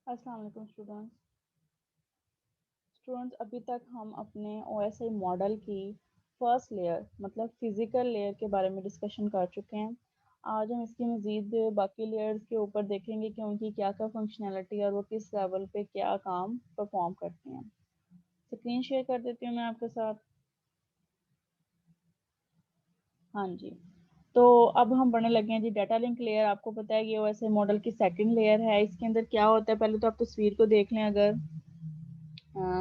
अस्सलाम वालेकुम स्टूडेंट्स अभी तक हम अपने OSI मॉडल की फर्स्ट लेयर मतलब फिजिकल लेयर के बारे में डिस्कशन कर चुके हैं। आज हम इसकी मज़ीद बाकी लेयर्स के ऊपर देखेंगे कि उनकी क्या क्या फंक्शनैलिटी और वो किस लेवल पे क्या काम परफॉर्म करती हैं। स्क्रीन शेयर कर देती हूँ मैं आपके साथ। हाँ जी, तो अब हम बढ़ने लगे हैं जी। डाटा लिंक लेयर आपको पता है ये OSI मॉडल की सेकंड लेयर है। इसके अंदर क्या होता है, पहले तो आप तस्वीर को देख लें। अगर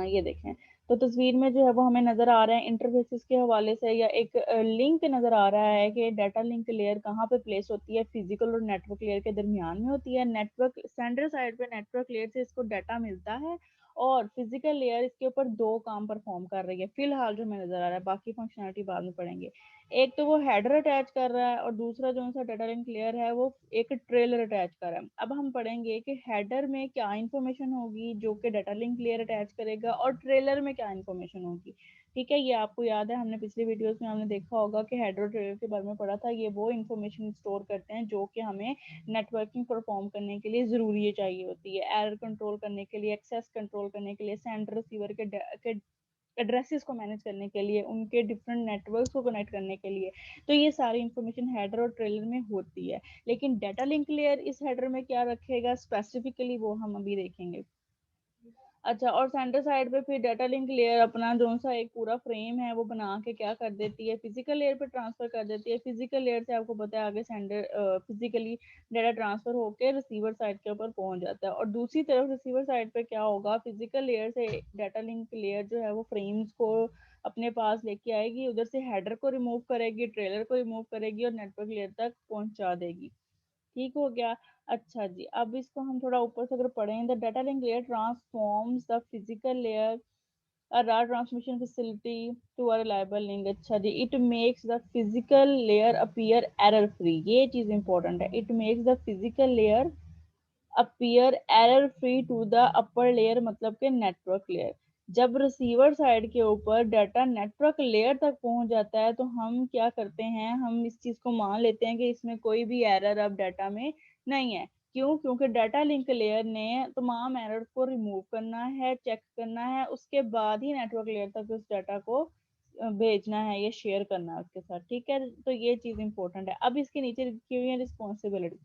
ये देखें तो तस्वीर में जो है वो हमें नजर आ रहा है इंटरफेसेस के हवाले से या एक लिंक नजर आ रहा है कि डाटा लिंक लेयर कहाँ पे प्लेस होती है। फिजिकल और नेटवर्क लेयर के दरमियान में होती है। नेटवर्क सेंडर साइड पे नेटवर्क लेयर से इसको डाटा मिलता है और फिजिकल लेयर इसके ऊपर दो काम परफॉर्म कर रही है फिलहाल जो हमें नजर आ रहा है। बाकी फंक्शनलिटी बाद में पढ़ेंगे। एक तो वो हेडर अटैच कर रहा है और दूसरा जो सा डाटा लिंक लेयर है वो एक ट्रेलर अटैच कर रहा है। अब हम पढ़ेंगे कि हेडर में क्या इंफॉर्मेशन होगी जो कि डाटा लिंक लेयर अटैच करेगा और ट्रेलर में क्या इंफॉर्मेशन होगी। ठीक है, ये आपको याद है, हमने पिछली वीडियोस में हमने देखा होगा कि हेडर और ट्रेलर के बारे में पढ़ा था। ये वो इंफॉर्मेशन स्टोर करते हैं जो कि हमें नेटवर्किंग परफॉर्म करने के लिए ज़रूरी चाहिए होती है। एरर कंट्रोल करने के लिए, एक्सेस कंट्रोल करने के लिए, सेंडर रिसीवर के एड्रेसेस को मैनेज करने के लिए, उनके डिफरेंट नेटवर्क्स को कनेक्ट करने के लिए। तो ये सारी इंफॉर्मेशन हेडर और ट्रेलर में होती है। लेकिन डाटा लिंक लेयर इस हेडर में क्या रखेगा स्पेसिफिकली वो हम अभी देखेंगे। अच्छा, और सेंटर साइड पे फिर डाटा लिंक लेयर अपना जो सा एक पूरा फ्रेम है वो बना के क्या कर देती है, फिजिकल लेयर पे ट्रांसफर कर देती है। फिजिकल लेयर से आपको पता है आगे सेंडर फिजिकली डाटा ट्रांसफर होकर रिसीवर साइड के ऊपर पहुंच जाता है। और दूसरी तरफ रिसीवर साइड पे क्या होगा, फिजिकल लेयर से डाटा लिंक लेयर जो है वो फ्रेम्स को अपने पास लेके आएगी, उधर से हेडर को रिमूव करेगी, ट्रेलर को रिमूव करेगी और नेटवर्क लेयर तक पहुंचा देगी। ठीक हो गया। अच्छा जी, अब इसको हम थोड़ा ऊपर से अगर पढ़ें, the data link layer transforms the physical layer a raw transmission facility to a reliable link। अच्छा जी, it makes the physical layer appear error free। ये चीज इंपॉर्टेंट है, it makes the physical layer appear error free to the upper layer मतलब के network layer. जब receiver side के ऊपर data network layer तक पहुंच जाता है तो हम क्या करते हैं, हम इस चीज को मान लेते हैं कि इसमें कोई भी एरर अब डाटा में नहीं है। क्यों? क्योंकि डाटा लिंक लेयर ने तमाम एरर को रिमूव करना है, चेक करना है, उसके बाद ही नेटवर्क लेयर तक उस डाटा को भेजना है या शेयर करना है उसके साथ। ठीक है, तो ये चीज इंपॉर्टेंट है। अब इसके नीचे लिखी हुई है रिस्पॉन्सिबिलिटी।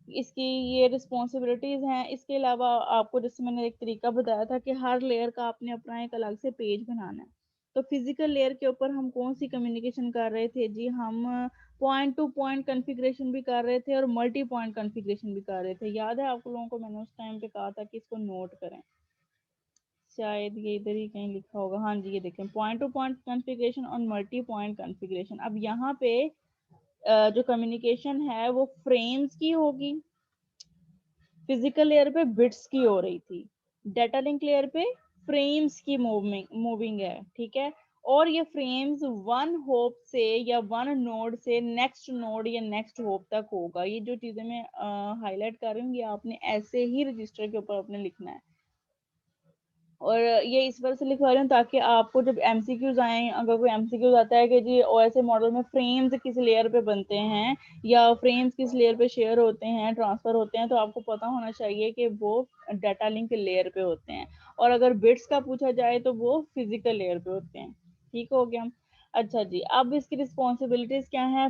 इसकी ये रिस्पॉन्सिबिलिटीज हैं। इसके अलावा आपको जैसे मैंने एक तरीका बताया था कि हर लेयर का आपने अपना एक अलग से पेज बनाना है। तो फिजिकल लेयर के ऊपर हम कौन सी कम्युनिकेशन कर रहे थे जी, हम पॉइंट टू पॉइंट कॉन्फ़िगरेशन भी कर रहे थे और मल्टी पॉइंट कॉन्फ़िगरेशन भी कर रहे थे। याद है आप लोगों को, मैंने उस टाइम पे कहा था कि इसको नोट करें। शायद ये इधर ही कहीं लिखा होगा। हाँ जी, ये देखें, पॉइंट टू पॉइंट कॉन्फ़िगरेशन और मल्टी पॉइंट कॉन्फ़िगरेशन। अब यहाँ पे जो कम्युनिकेशन है वो फ्रेम्स की होगी, फिजिकल लेयर पे बिट्स की हो रही थी, डाटा लिंक लेयर पे फ्रेम्स की मूविंग है। ठीक है, और ये फ्रेम्स वन होप से या वन नोड से नेक्स्ट नोड या नेक्स्ट होप तक होगा। ये जो चीजें मैं हाईलाइट कर रही हूँ ये आपने ऐसे ही रजिस्टर के ऊपर अपने लिखना है। और ये इस वजह से लिखवा रही हूँ ताकि आपको जब एमसीक्यूज आए, अगर कोई एमसीक्यूज आता है कि जी ओएसए मॉडल में फ्रेम्स किस लेयर पे बनते हैं या फ्रेम्स किस लेयर पे शेयर होते हैं, ट्रांसफर होते हैं, तो आपको पता होना चाहिए कि वो डाटा लिंक लेयर पे होते हैं। और अगर बिट्स का पूछा जाए तो वो फिजिकल लेयर पे होते हैं। ठीक हो गया। अच्छा जी, अब इसकी रिस्पॉन्सिबिलिटीज क्या है।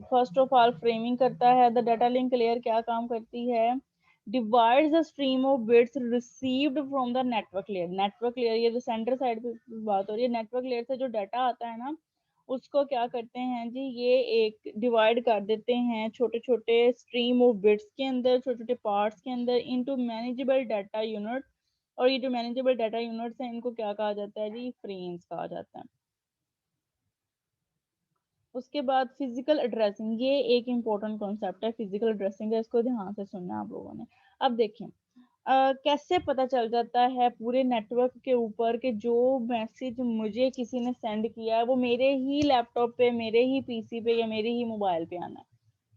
फर्स्ट ऑफ ऑल फ्रेमिंग करता है। द डाटा लिंक लेयर क्या काम करती है, divides the stream of bits received from the network layer। Network layer, ये जो सेंटर साइड पे बात हो रही है, नेटवर्क लेयर से जो डाटा आता है ना उसको क्या करते हैं जी, ये एक डिवाइड कर देते हैं छोटे छोटे स्ट्रीम ऑफ बिट्स के अंदर, छोटे छोटे पार्ट्स के अंदर, इनटू मैनेजेबल डाटा यूनिट। और ये जो मैनेजेबल डाटा यूनिट्स हैं इनको क्या कहा जाता है जी, फ्रेम्स कहा जाता है। उसके बाद फिजिकल एड्रेसिंग, ये एक इंपॉर्टेंट कॉन्सेप्ट है, फिजिकल एड्रेसिंग है, इसको ध्यान से सुनना है आप लोगों ने। अब देखिए कैसे पता चल जाता है पूरे नेटवर्क के ऊपर कि जो मैसेज मुझे किसी ने सेंड किया है वो मेरे ही लैपटॉप पे, मेरे ही पीसी पे या मेरे ही मोबाइल पे आना है।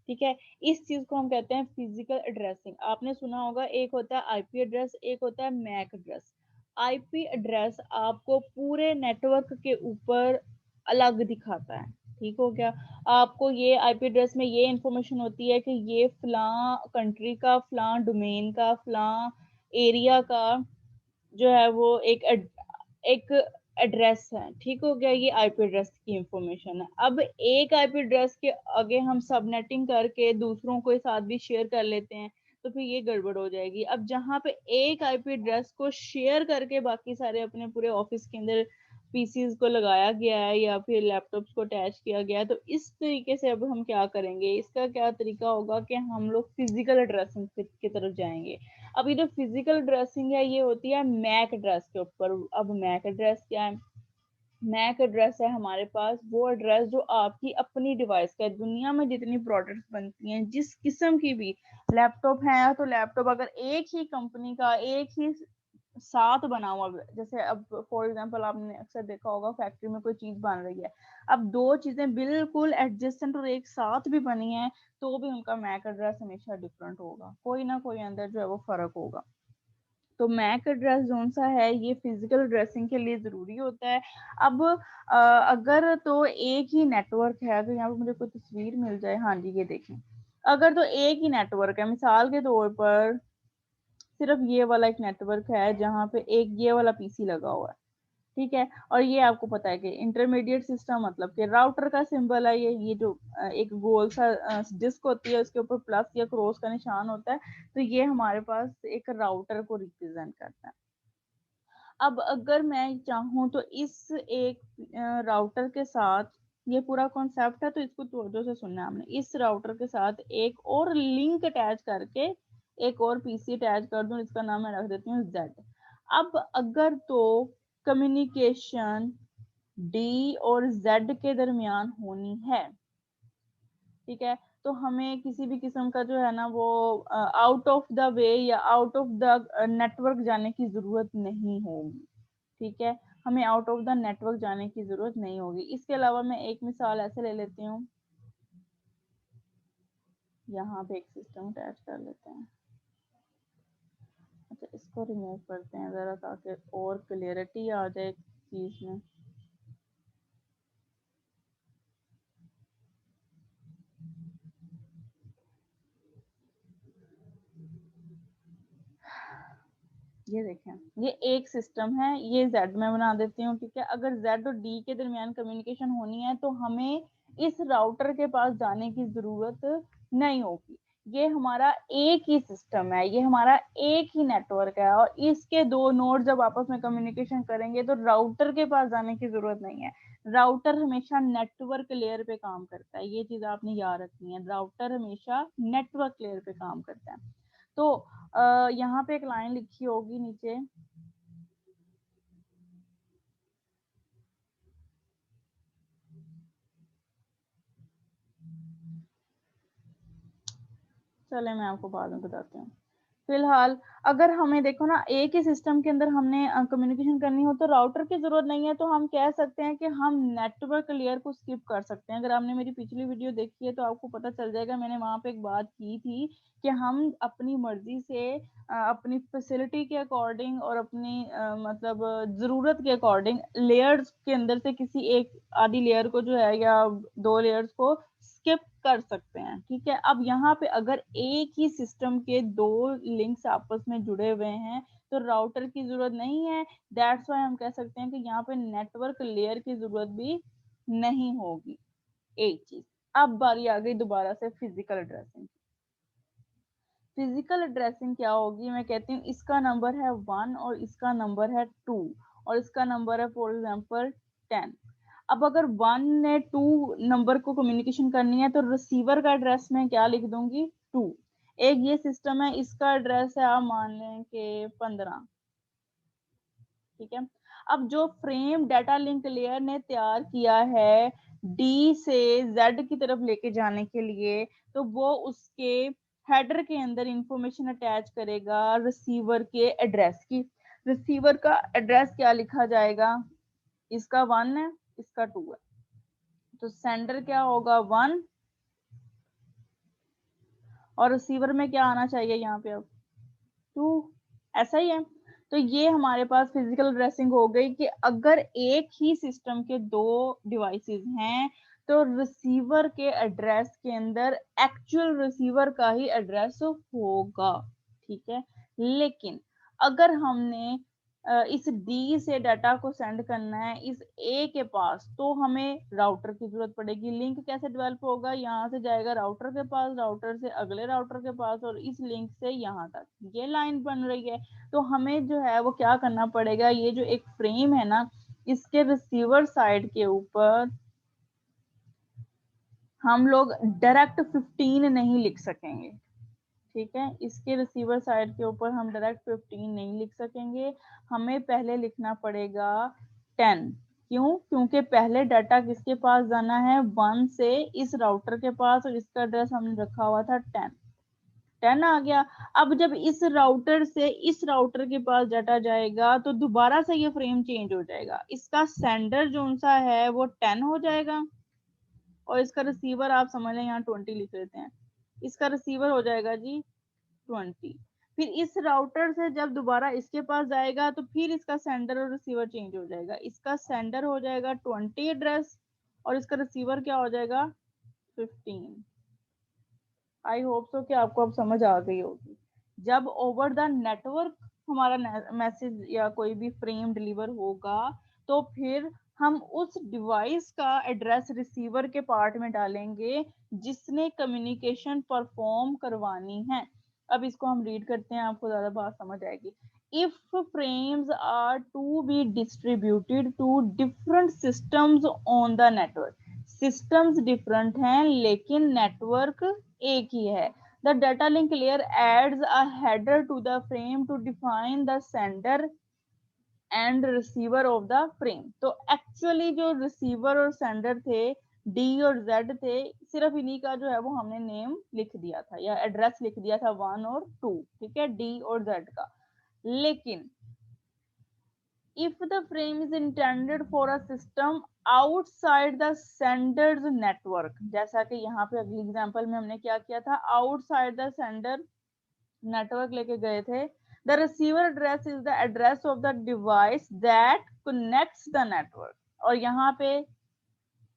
ठीक है, इस चीज को हम कहते हैं फिजिकल एड्रेसिंग। आपने सुना होगा एक होता है आईपी एड्रेस, एक होता है मैक एड्रेस। आईपी एड्रेस आपको पूरे नेटवर्क के ऊपर अलग दिखाता है। ठीक हो गया। आपको ये आईपी एड्रेस में ये इंफॉर्मेशन होती है कि ये फलां कंट्री का, फलां डोमेन का, फलां एरिया का जो है वो एक एड्रेस है। ठीक हो गया, ये आईपी एड्रेस की इंफॉर्मेशन है। अब एक आईपी एड्रेस के आगे हम सबनेटिंग करके दूसरों के साथ भी शेयर कर लेते हैं, तो फिर ये गड़बड़ हो जाएगी। अब जहाँ पे एक आईपी एड्रेस को शेयर करके बाकी सारे अपने पूरे ऑफिस के अंदर पीसीज को लगाया गया है या फिर लैपटॉप्स को अटैच किया गया है, तो इस तरीके से अब हम क्या करेंगे, इसका क्या तरीका होगा कि हम लोग फिजिकल एड्रेसिंग की तरफ जाएंगे। अब ये जो फिजिकल ड्रेसिंग है ये होती है मैक एड्रेस के ऊपर। अब मैक एड्रेस क्या है? मैक एड्रेस है हमारे पास वो एड्रेस जो आपकी अपनी डिवाइस का है। दुनिया में जितनी प्रोडक्ट्स बनती हैं, जिस किस्म की भी लैपटॉप है, तो लैपटॉप अगर एक ही कंपनी का एक ही साथ बना हुआ, जैसे अब फॉर एग्जांपल आपने अक्सर देखा होगा फैक्ट्री में कोई चीज बन रही है, अब दो चीजें बिल्कुल एडजेसेंट और एक साथ भी बनी है, तो भी उनका मैक एड्रेस हमेशा डिफरेंट होगा, कोई ना कोई अंदर जो है वो फर्क होगा। तो मैक एड्रेस जोन सा है ये फिजिकल एड्रेसिंग के लिए जरूरी होता है। अब अगर तो एक ही नेटवर्क है, अगर यहाँ पे मुझे कोई तस्वीर मिल जाए, हाँ जी ये देखें, अगर तो एक ही नेटवर्क है, मिसाल के तौर पर सिर्फ ये वाला एक नेटवर्क है जहाँ पे एक ये वाला पीसी लगा हुआ है, ठीक है, और ये आपको पता है कि इंटरमीडिएट सिस्टम मतलब कि राउटर का सिंबल है, ये जो एक गोल सा डिस्क होती है, उसके ऊपर प्लस या क्रॉस का निशान होता है, तो ये हमारे पास एक राउटर को रिप्रेजेंट करता है। अब अगर मैं चाहूँ तो इस एक राउटर के साथ, ये पूरा कॉन्सेप्ट है तो इसको तवज्जो से सुनना है हमने, इस राउटर के साथ एक और लिंक अटैच करके एक और पीसी अटैच कर दूं, इसका नाम मैं रख देती हूँ जेड। अब अगर तो कम्युनिकेशन डी और जेड के दरमियान होनी है, ठीक है, तो हमें किसी भी किस्म का जो है ना वो आउट ऑफ द वे या आउट ऑफ द नेटवर्क जाने की जरूरत नहीं होगी। ठीक है, हमें आउट ऑफ द नेटवर्क जाने की जरूरत नहीं होगी। इसके अलावा मैं एक मिसाल ऐसे ले लेती हूँ, यहाँ पे एक सिस्टम अटैच कर लेते हैं। अच्छा, इसको रिमूव करते हैं जरा ताकि और क्लियरिटी आ जाए चीज में। ये देखें, ये एक सिस्टम है, ये जेड में बना देती हूँ, ठीक है। अगर जेड और डी के दरमियान कम्युनिकेशन होनी है तो हमें इस राउटर के पास जाने की जरूरत नहीं होगी। ये हमारा एक ही सिस्टम है, ये हमारा एक ही नेटवर्क है, और इसके दो नोड जब आपस में कम्युनिकेशन करेंगे तो राउटर के पास जाने की जरूरत नहीं है। राउटर हमेशा नेटवर्क लेयर पे काम करता है, ये चीज आपने याद रखनी है, राउटर हमेशा नेटवर्क लेयर पे काम करता है। तो यहाँ पे एक लाइन लिखी होगी नीचे, चले मैं आपको बाद में बताती हूँ। फिलहाल अगर हमें देखो ना एक ही सिस्टम के अंदर हमने कम्युनिकेशन करनी हो तो राउटर की जरूरत नहीं है, तो हम कह सकते हैं कि हम नेटवर्क लेयर को स्किप कर सकते हैं। अगर आपने मेरी पिछली वीडियो देखी है तो आपको पता चल जाएगा, मैंने वहां पे एक बात की थी कि हम अपनी मर्जी से अपनी फैसिलिटी के अकॉर्डिंग और अपनी मतलब जरूरत के अकॉर्डिंग लेयर्स के अंदर से किसी एक आधी लेयर को जो है या दो लेयर्स को स्किप कर सकते हैं, ठीक है। अब यहाँ पे अगर एक ही सिस्टम के दो लिंक्स आपस में जुड़े हुए हैं तो राउटर की जरूरत नहीं है, दैट्स वाई हम कह सकते हैं कि यहाँ पे नेटवर्क लेयर की जरूरत भी नहीं होगी। एक चीज, अब बारी आ गई दोबारा से फिजिकल एड्रेसिंग। फिजिकल एड्रेसिंग क्या होगी, मैं कहती हूँ इसका नंबर है 1 और इसका नंबर है 2 और इसका नंबर है फॉर एग्जांपल 10। अब अगर 1 ने 2 नंबर को कम्युनिकेशन करनी है तो रिसीवर का एड्रेस में क्या लिख दूंगी 2। एक ये सिस्टम है, इसका एड्रेस है आप मान लें कि 15, ठीक है। अब जो फ्रेम डाटा लिंक लेयर ने तैयार किया है डी से जेड की तरफ लेके जाने के लिए, तो वो उसके हेडर के अंदर इंफॉर्मेशन अटैच करेगा रिसीवर के एड्रेस की। रिसीवर का एड्रेस क्या लिखा जाएगा, इसका 1 है, इसका 2 है, तो सेंडर क्या होगा 1 और रिसीवर में क्या आना चाहिए यहाँ पे अब 2, ऐसा ही है। तो ये हमारे पास फिजिकल एड्रेसिंग हो गई कि अगर एक ही सिस्टम के दो डिवाइसेस हैं तो रिसीवर के एड्रेस के अंदर एक्चुअल रिसीवर का ही एड्रेस होगा, ठीक है। लेकिन अगर हमने इस डी से डाटा को सेंड करना है इस ए के पास, तो हमें राउटर की जरूरत पड़ेगी। लिंक कैसे डेवलप होगा, यहाँ से जाएगा राउटर के पास, राउटर से अगले राउटर के पास, और इस लिंक से यहाँ तक ये लाइन बन रही है। तो हमें जो है वो क्या करना पड़ेगा, ये जो एक फ्रेम है ना, इसके रिसीवर साइड के ऊपर हम लोग डायरेक्ट 15 नहीं लिख सकेंगे, ठीक है। इसके रिसीवर साइड के ऊपर हम डायरेक्ट 15 नहीं लिख सकेंगे, हमें पहले लिखना पड़ेगा 10। क्यों? क्योंकि पहले डाटा किसके पास जाना है, 1 से इस राउटर के पास, और इसका एड्रेस हमने रखा हुआ था 10 आ गया। अब जब इस राउटर से इस राउटर के पास डाटा जाएगा तो दोबारा से ये फ्रेम चेंज हो जाएगा, इसका सेंडर जो सा है वो 10 हो जाएगा, और इसका रिसीवर आप समझ लें, यहाँ 20 लिख लेते हैं, इसका रिसीवर हो जाएगा जी 20। फिर इस राउटर से जब दोबारा इसके पास जाएगा तो फिर इसका सेंडर और रिसीवर चेंज हो जाएगा, इसका सेंडर हो जाएगा 20 एड्रेस, और इसका रिसीवर क्या हो जाएगा 15। आई होप सो कि आपको अब समझ आ गई होगी। जब ओवर द नेटवर्क हमारा मैसेज या कोई भी फ्रेम डिलीवर होगा, तो फिर हम उस डिवाइस का एड्रेस रिसीवर के पार्ट में डालेंगे जिसने कम्युनिकेशन परफॉर्म करवानी है। अब इसको हम रीड करते हैं, आपको ज्यादा बात समझ आएगी। If frames are to be distributed to different systems on the network, systems different हैं लेकिन नेटवर्क एक ही है। The data link layer adds a header to the frame to define the sender and receiver of the frame. तो actually जो receiver और sender थे, D और जेड थे, सिर्फ इन्हीं का जो है वो हमने नेम लिख दिया था या एड्रेस लिख दिया था 1 और 2, ठीक है, डी और जेड का। लेकिन if the frame is intended for a system outside the sender's network, जैसा कि यहाँ पे अगली एग्जांपल में हमने क्या किया था, outside the sender network लेके गए थे, the receiver address is the address of the device that connects the network। और यहाँ पे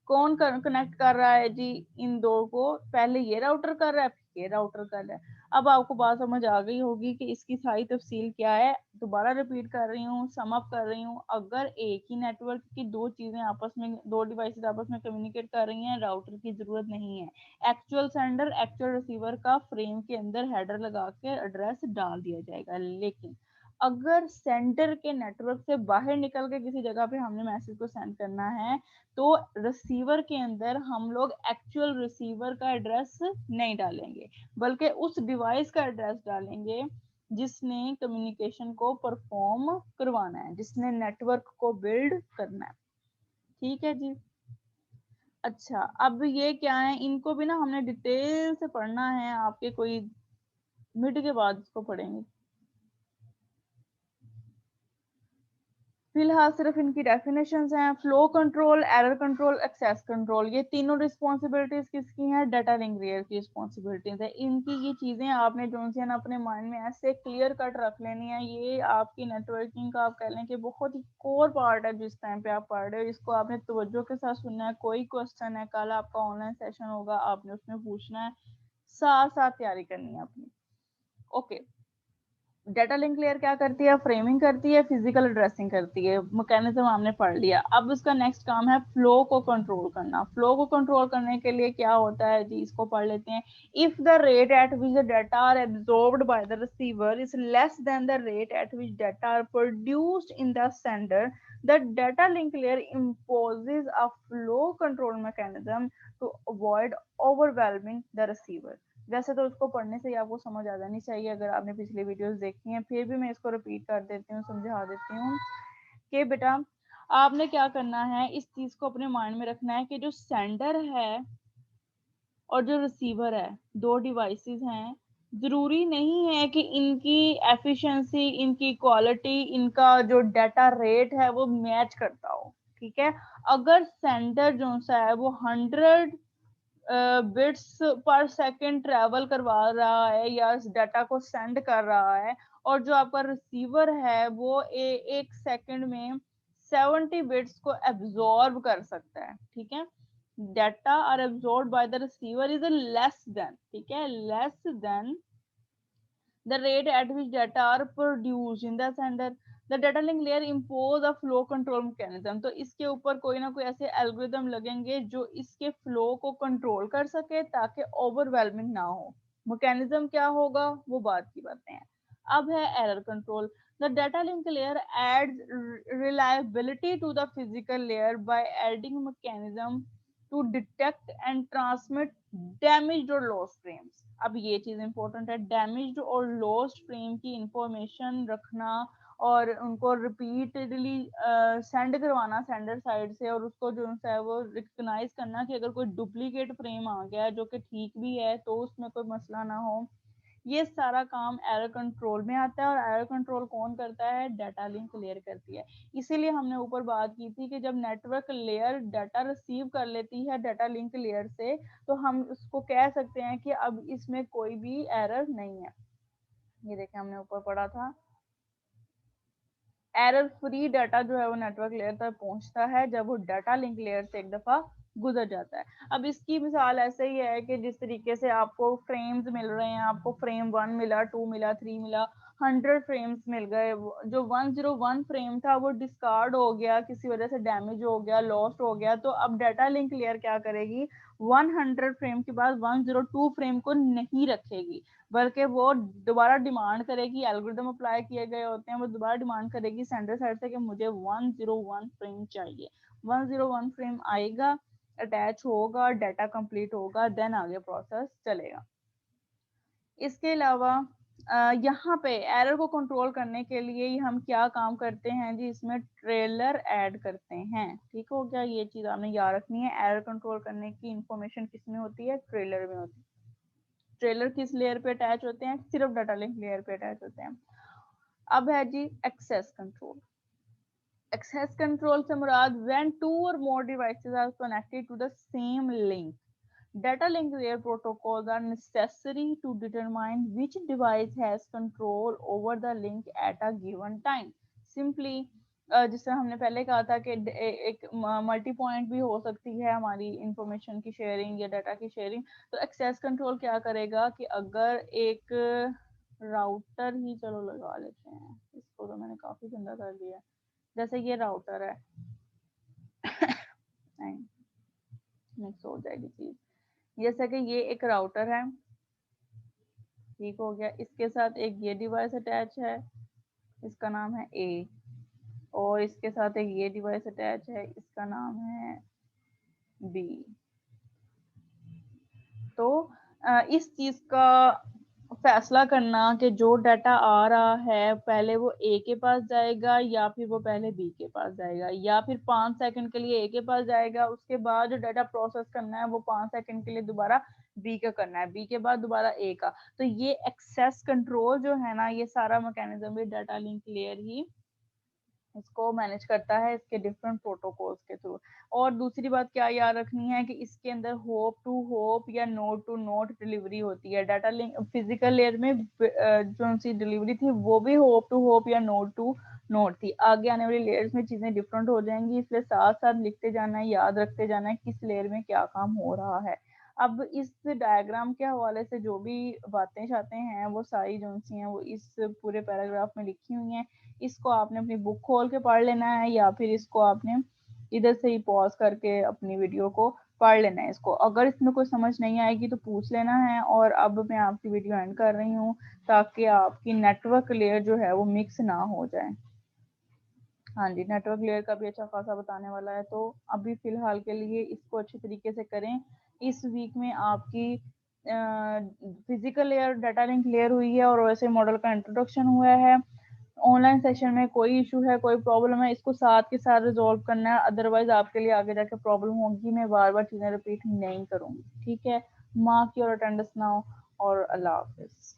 कौन कनेक्ट कर रहा है जी इन दो को, पहले ये राउटर कर रहा है फिर ये राउटर कर रहा है। अब आपको बात समझ आ गई होगी कि इसकी सारी तफसील क्या है। दोबारा रिपीट कर रही हूँ, सम अप कर रही हूँ। अगर एक ही नेटवर्क की दो चीजें आपस में, दो डिवाइसेस आपस में कम्युनिकेट कर रही हैं, राउटर की जरूरत नहीं है। एक्चुअल सेंडर एक्चुअल रिसीवर का फ्रेम के अंदर हेडर लगा के एड्रेस डाल दिया जाएगा। लेकिन अगर सेंडर के नेटवर्क से बाहर निकल के किसी जगह पे हमने मैसेज को सेंड करना है, तो रिसीवर के अंदर हम लोग एक्चुअल रिसीवर का एड्रेस नहीं डालेंगे, बल्कि उस डिवाइस का एड्रेस डालेंगे जिसने कम्युनिकेशन को परफॉर्म करवाना है, जिसने नेटवर्क को बिल्ड करना है। ठीक है जी। अच्छा, अब ये क्या है, इनको भी ना हमने डिटेल से पढ़ना है, आपके कोई मिड के बाद इसको पढ़ेंगे। फिलहाल सिर्फ इनकी डेफिनेशंस हैं। Flow control, error control, access control, ये तीनों रिस्पॉन्सिबिलिटीज किसकी हैं, डाटा लिंक लेयर की रिस्पॉन्सिबिलिटीज है। इनकी ये चीजें आपने जो सी ना अपने माइंड में ऐसे क्लियर कट रख लेनी है। ये आपकी नेटवर्किंग का आप कह लें कि बहुत ही कोर पार्ट है जिस टाइम पे आप पढ़ रहे हो। इसको आपने तवज्जो के साथ सुनना है। कोई क्वेश्चन है, कल आपका ऑनलाइन सेशन होगा, आपने उसमें पूछना है, साथ साथ तैयारी करनी है अपनी। ओके, डाटा लिंक लेयर क्या करती है, फ्रेमिंग करती है, फिजिकल एड्रेसिंग करती है, मैकेनिज्म हमने पढ़ लिया। अब उसका नेक्स्ट काम है फ्लो को कंट्रोल करना। फ्लो को कंट्रोल करने के लिए क्या होता है जी, इसको पढ़ लेते हैं। If the rate at which the data are absorbed by the receiver is less than the rate at which data are produced in the sender, the data link layer imposes a flow control mechanism to avoid overwhelming the receiver। वैसे तो उसको पढ़ने से ही आपको समझ आ जानी चाहिए अगर आपने पिछली वीडियोस देखी हैं, फिर भी मैं इसको रिपीट कर देती हूँ, समझा देती हूँ कि बेटा आपने क्या करना है, इस चीज को अपने माइंड में रखना है कि जो सेंडर है और जो रिसीवर है, दो डिवाइसेस हैं, जरूरी नहीं है कि इनकी एफिशिएंसी, इनकी क्वालिटी, इनका जो डाटा रेट है वो मैच करता हो। ठीक है, अगर सेंडर जो सा है वो 100 बिट्स पर सेकंड ट्रेवल करवा रहा है या इस डाटा को सेंड कर रहा है, और जो आपका रिसीवर है वो एक सेकंड में 70 बिट्स को एब्जॉर्ब कर सकता है, ठीक है, data are absorbed by the receiver is a less than, ठीक है, less than the rate at which data are produced in the sender. The data link layer impose a flow control mechanism. तो इसके ऊपर कोई ना कोई ऐसे algorithm लगेंगे जो इसके फ्लो को कंट्रोल कर सके ताकि ओवरवेलमिंग ना हो। मैकेनिज्म क्या होगा वो बाद की बातें हैं। अब है error control. The data link layer adds reliability to the physical layer by adding mechanism to detect and transmit damaged or lost frames। अब ये चीज इंपॉर्टेंट है, डैमेज्ड और लॉस्ट फ्रेम की इंफॉर्मेशन रखना और उनको रिपीटेडली सेंड करवाना सेंडर साइड से, और उसको जो है वो रिकग्नाइज करना कि अगर कोई डुप्लीकेट फ्रेम आ गया है जो कि ठीक भी है तो उसमें कोई मसला ना हो। ये सारा काम एरर कंट्रोल में आता है, और एरर कंट्रोल कौन करता है? डाटा लिंक लेयर करती है। इसीलिए हमने ऊपर बात की थी कि जब नेटवर्क लेयर डाटा रिसीव कर लेती है डाटा लिंक लेयर से, तो हम उसको कह सकते हैं कि अब इसमें कोई भी एरर नहीं है। ये देखें हमने ऊपर पढ़ा था, एरर फ्री डाटा जो है वो नेटवर्क लेयर तक पहुंचता है जब वो डाटा लिंक लेयर से एक दफा गुजर जाता है। अब इसकी मिसाल ऐसे ही है कि जिस तरीके से आपको फ्रेम्स मिल रहे हैं, आपको फ्रेम 1 मिला, 2 मिला, 3 मिला, 100 फ्रेम्स मिल गए, जो 101 फ्रेम था वो डिस्कार्ड हो गया, किसी वजह से डैमेज हो गया, लॉस्ट हो गया, तो अब डाटा लिंक लेयर क्या करेगी? 100 फ्रेम के बाद 102 फ्रेम को नहीं रखेगी, बल्कि वो दोबारा डिमांड करेगी, एल्गोरिदम अप्लाई किए गए होते हैं, वो दोबारा डिमांड करेगी सेंडर साइड से कि मुझे 101 फ्रेम चाहिए। 101 फ्रेम आएगा, अटैच होगा, डाटा कंप्लीट होगा, देन आगे प्रोसेस चलेगा। इसके अलावा यहाँ पे एरर को कंट्रोल करने के लिए हम क्या काम करते हैं जी? इसमें ट्रेलर ऐड करते हैं। ठीक हो गया, ये चीज आपने याद रखनी है। एरर कंट्रोल करने की इंफॉर्मेशन किस में होती है? ट्रेलर में होती है। ट्रेलर किस लेयर पे अटैच होते हैं? सिर्फ डाटा लिंक लेयर पे अटैच होते हैं। अब है जी एक्सेस कंट्रोल। एक्सेस कंट्रोल से मुराद व्हेन टू और more devices are connected to the same link, data link layer protocols are necessary to determine which device has control over the link at a given time. Simply जिस तरह हमने पहले कहा था कि एक मल्टी पॉइंट भी हो सकती है हमारी इंफॉर्मेशन की शेयरिंग या डाटा की शेयरिंग, तो एक्सेस कंट्रोल क्या करेगा कि अगर एक राउटर ही, चलो लगा लेते हैं इसको, तो मैंने काफी गंदा कर दिया, जैसे ये राउटर है मिक्स हो जाएगी चीज, जैसा कि ये एक राउटर है, ठीक हो गया, इसके साथ एक ये डिवाइस अटैच है, इसका नाम है ए, और इसके साथ एक ये डिवाइस अटैच है, इसका नाम है बी। तो इस चीज का फैसला करना कि जो डाटा आ रहा है पहले वो ए के पास जाएगा या फिर वो पहले बी के पास जाएगा, या फिर 5 सेकंड के लिए ए के पास जाएगा, उसके बाद जो डाटा प्रोसेस करना है वो 5 सेकंड के लिए दोबारा बी का करना है, बी के बाद दोबारा ए का। तो ये एक्सेस कंट्रोल जो है ना, ये सारा मैकेनिज्म भी डाटा लिंक लेयर ही इसको मैनेज करता है, इसके डिफरेंट प्रोटोकॉल्स के थ्रू। और दूसरी बात क्या याद रखनी है कि इसके अंदर होप टू होप या नोड टू नोड डिलीवरी होती है। डाटा लिंक फिजिकल लेयर में जो सी डिलीवरी थी वो भी होप टू होप या नोड टू नोड थी। आगे आने वाली लेयर्स में चीजें डिफरेंट हो जाएंगी, इसलिए साथ साथ लिखते जाना है, याद रखते जाना है किस लेयर में क्या काम हो रहा है। अब इस डायग्राम के हवाले से जो भी बातें चाहते हैं वो सारी जो सी हैं वो इस पूरे पैराग्राफ में लिखी हुई हैं। इसको आपने अपनी बुक खोल के पढ़ लेना है, या फिर इसको आपने इधर से ही पॉज करके अपनी वीडियो को पढ़ लेना है। इसको अगर इसमें कोई समझ नहीं आएगी तो पूछ लेना है। और अब मैं आपकी वीडियो एंड कर रही हूँ ताकि आपकी नेटवर्क लेयर जो है वो मिक्स ना हो जाए। हाँ जी, नेटवर्क लेयर का भी अच्छा खासा बताने वाला है, तो अभी फिलहाल के लिए इसको अच्छे तरीके से करें। इस वीक में आपकी physical layer data link clear हुई है और वैसे मॉडल का इंट्रोडक्शन हुआ है। ऑनलाइन सेशन में कोई इशू है, कोई प्रॉब्लम है, इसको साथ के साथ रिजॉल्व करना है, अदरवाइज आपके लिए आगे जाके प्रॉब्लम होगी। मैं बार बार चीजें रिपीट नहीं करूंगी, ठीक है। मार्क योर अटेंडेंस नाउ और अल्लाह हाफिज।